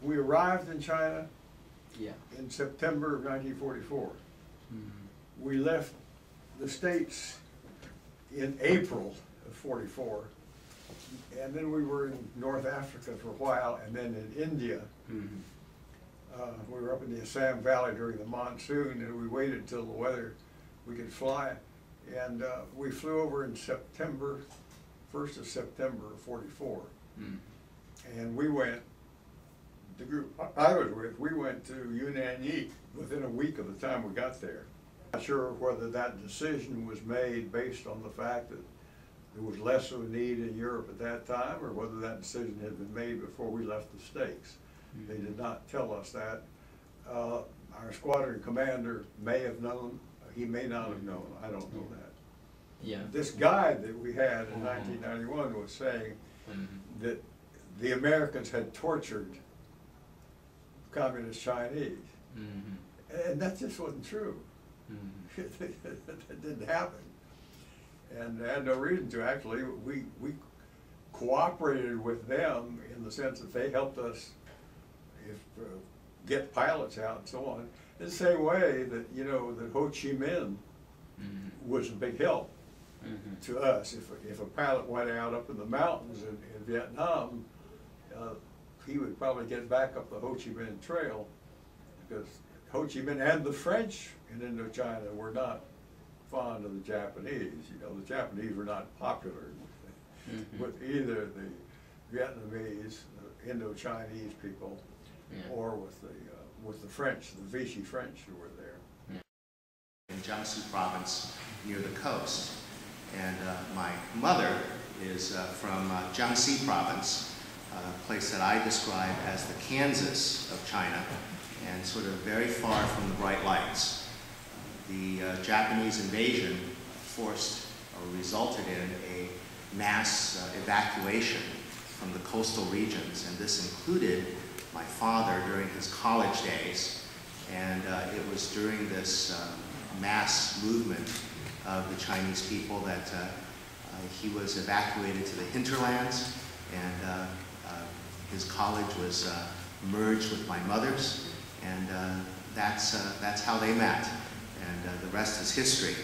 we arrived in China Yeah. in September of 1944. Mm-hmm. We left the States in April of 44, and then we were in North Africa for a while, and then in India. Mm-hmm. We were up in the Assam Valley during the monsoon, and we waited till the weather, we could fly. And we flew over in September, 1st of September of 44. Mm-hmm. And we went, the group I was with, we went to Yunnan within a week of the time we got there. Not sure whether that decision was made based on the fact that there was less of a need in Europe at that time, or whether that decision had been made before we left the States. They did not tell us that. Our squadron commander may have known, he may not have known, I don't know that. Yeah. This guide that we had in 1991 was saying that the Americans had tortured communist Chinese. And that just wasn't true. That didn't happen. And I had no reason to. Actually, we cooperated with them in the sense that they helped us get pilots out and so on. In the same way that, you know, that Ho Chi Minh was a big help to us. If a pilot went out up in the mountains in Vietnam, he would probably get back up the Ho Chi Minh Trail, because Ho Chi Minh and the French in Indochina were not fond of the Japanese. You know, the Japanese were not popular with either the Vietnamese, the Indo-Chinese people, or with the French, the Vichy French who were there. In Jiangsu province near the coast. And my mother is from Jiangxi province, a place that I describe as the Kansas of China, and sort of very far from the bright lights. The Japanese invasion forced or resulted in a mass evacuation from the coastal regions, and this included my father during his college days, and it was during this mass movement of the Chinese people that he was evacuated to the hinterlands, and his college was merged with my mother's, and that's how they met, and the rest is history,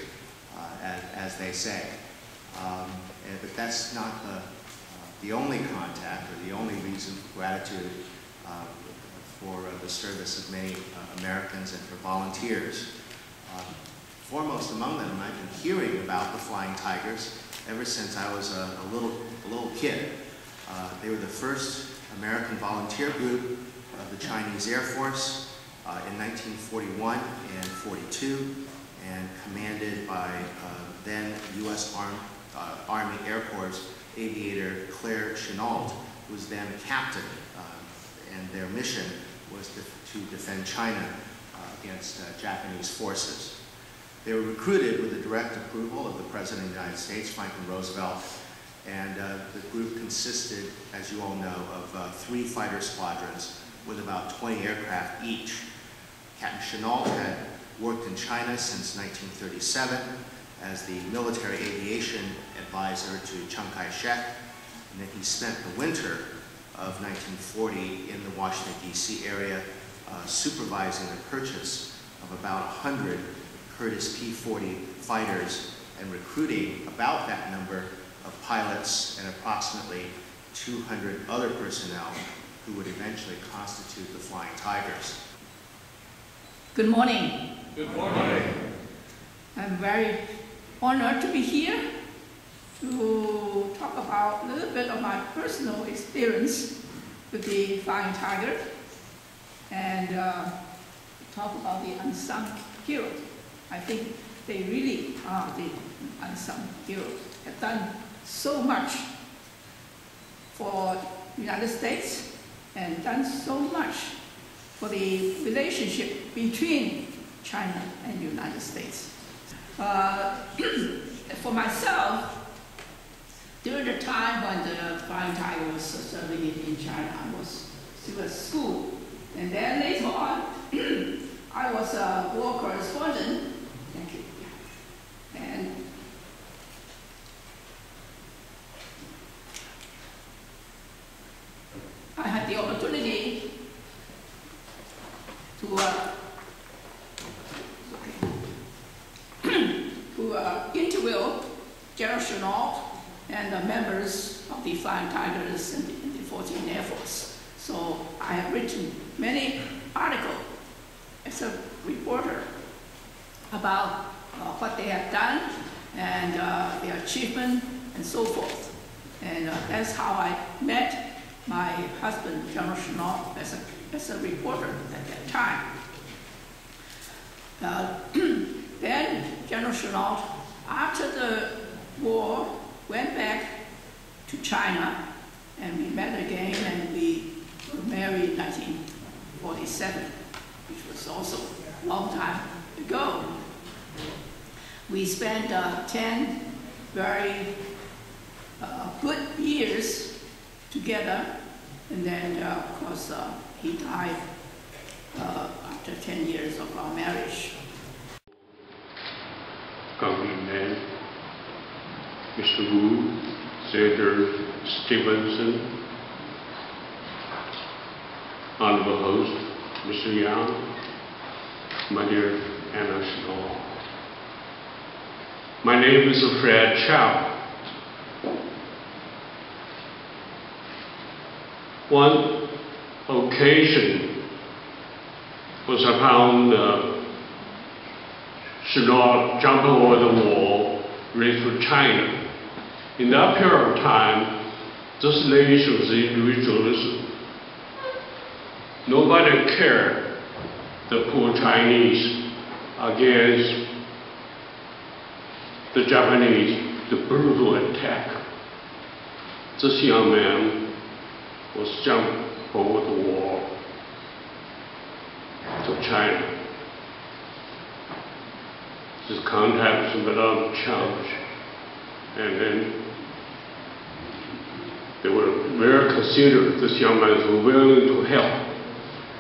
as they say. But that's not the only contact or the only reason for gratitude for the service of many Americans and for volunteers. Foremost among them, I've been hearing about the Flying Tigers ever since I was a little kid. They were the first American volunteer group of the Chinese Air Force in 1941 and 42, and commanded by then U.S. Army Air Corps aviator Claire Chennault, who was then a captain, and their mission was to defend China against Japanese forces. They were recruited with the direct approval of the President of the United States, Franklin Roosevelt, and the group consisted, as you all know, of 3 fighter squadrons with about 20 aircraft each. Captain Chennault had worked in China since 1937 as the military aviation advisor to Chiang Kai-shek, and then he spent the winter of 1940 in the Washington, D.C. area supervising the purchase of about 100 Curtiss P-40 fighters and recruiting about that number of pilots and approximately 200 other personnel who would eventually constitute the Flying Tigers. Good morning. Good morning. I'm very honored to be here to talk about a little bit of my personal experience with the Flying Tiger and talk about the unsung heroes. I think they really are the unsung heroes, have done so much for the United States and done so much for the relationship between China and the United States. For myself, during the time when the Flying Tiger was serving in China, I was still at school. And then later on, I was a war correspondent. Thank you. And I had the opportunity Chenault and the members of the Flying Tigers in the 14th Air Force. So I have written many articles as a reporter about what they have done and their achievement and so forth. And that's how I met my husband, General Chenault, as a reporter at that time. Then General Chenault, after the war, went back to China, and we met again, and we were married in 1947, which was also a long time ago. We spent 10 very good years together, and then, of course, he died after 10 years of our marriage. Congressman Mr. Wu, Senator Stevenson, Honorable Host Mr. Yang, my dear Anna Snow. My name is Fred Chow. One occasion was upon Chenault jumping over the wall, ready for China. In that period of time, those nations, individuals, nobody cared the poor Chinese against the Japanese, the brutal attack. This young man was jumped over the wall to China. His contacts with Madame Challenge, and then they were very considerate. This young man was willing to help.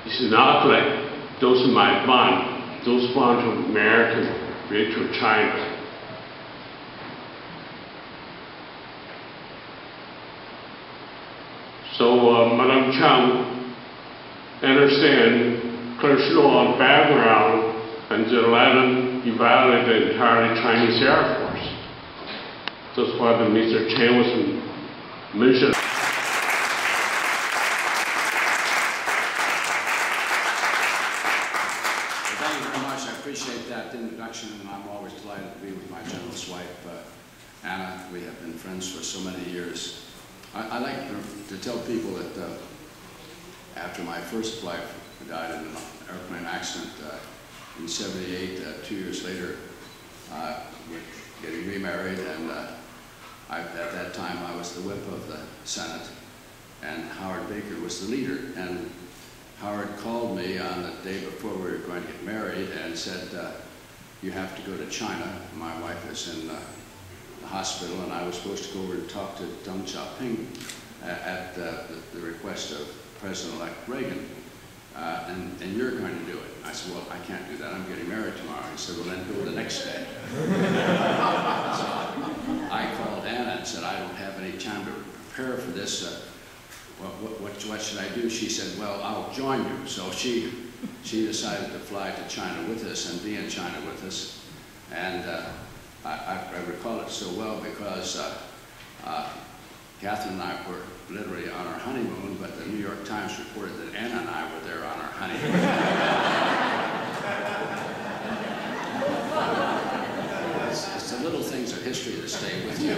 It's not like those my bond, those bunch of Americans went to China. So Madame Chang understand cultural background and let them evaluate the entirely Chinese Air Force. That's why Mr. Chen was mentioned. Thank you very much. I appreciate that introduction, and I'm always delighted to be with my generous wife, Anna. We have been friends for so many years. I like to tell people that after my first wife died in an airplane accident in '78, 2 years later, we're getting remarried, and at that time I was the whip of the Senate, and Howard Baker was the leader. And Howard called me on the day before we were going to get married and said, you have to go to China. My wife is in the hospital, and I was supposed to go over and talk to Deng Xiaoping at the request of President-elect Reagan, and you're going to do it. I said, well, I can't do that. I'm getting married tomorrow. He said, well, then go the next day. So I called Anna and said, I don't have any time to prepare for this. What should I do? She said, well, I'll join you. So she decided to fly to China with us and be in China with us. And I recall it so well because Catherine and I were literally on our honeymoon, but the New York Times reported that Anna and I were there on our honeymoon. It's the little things of history that stay with you.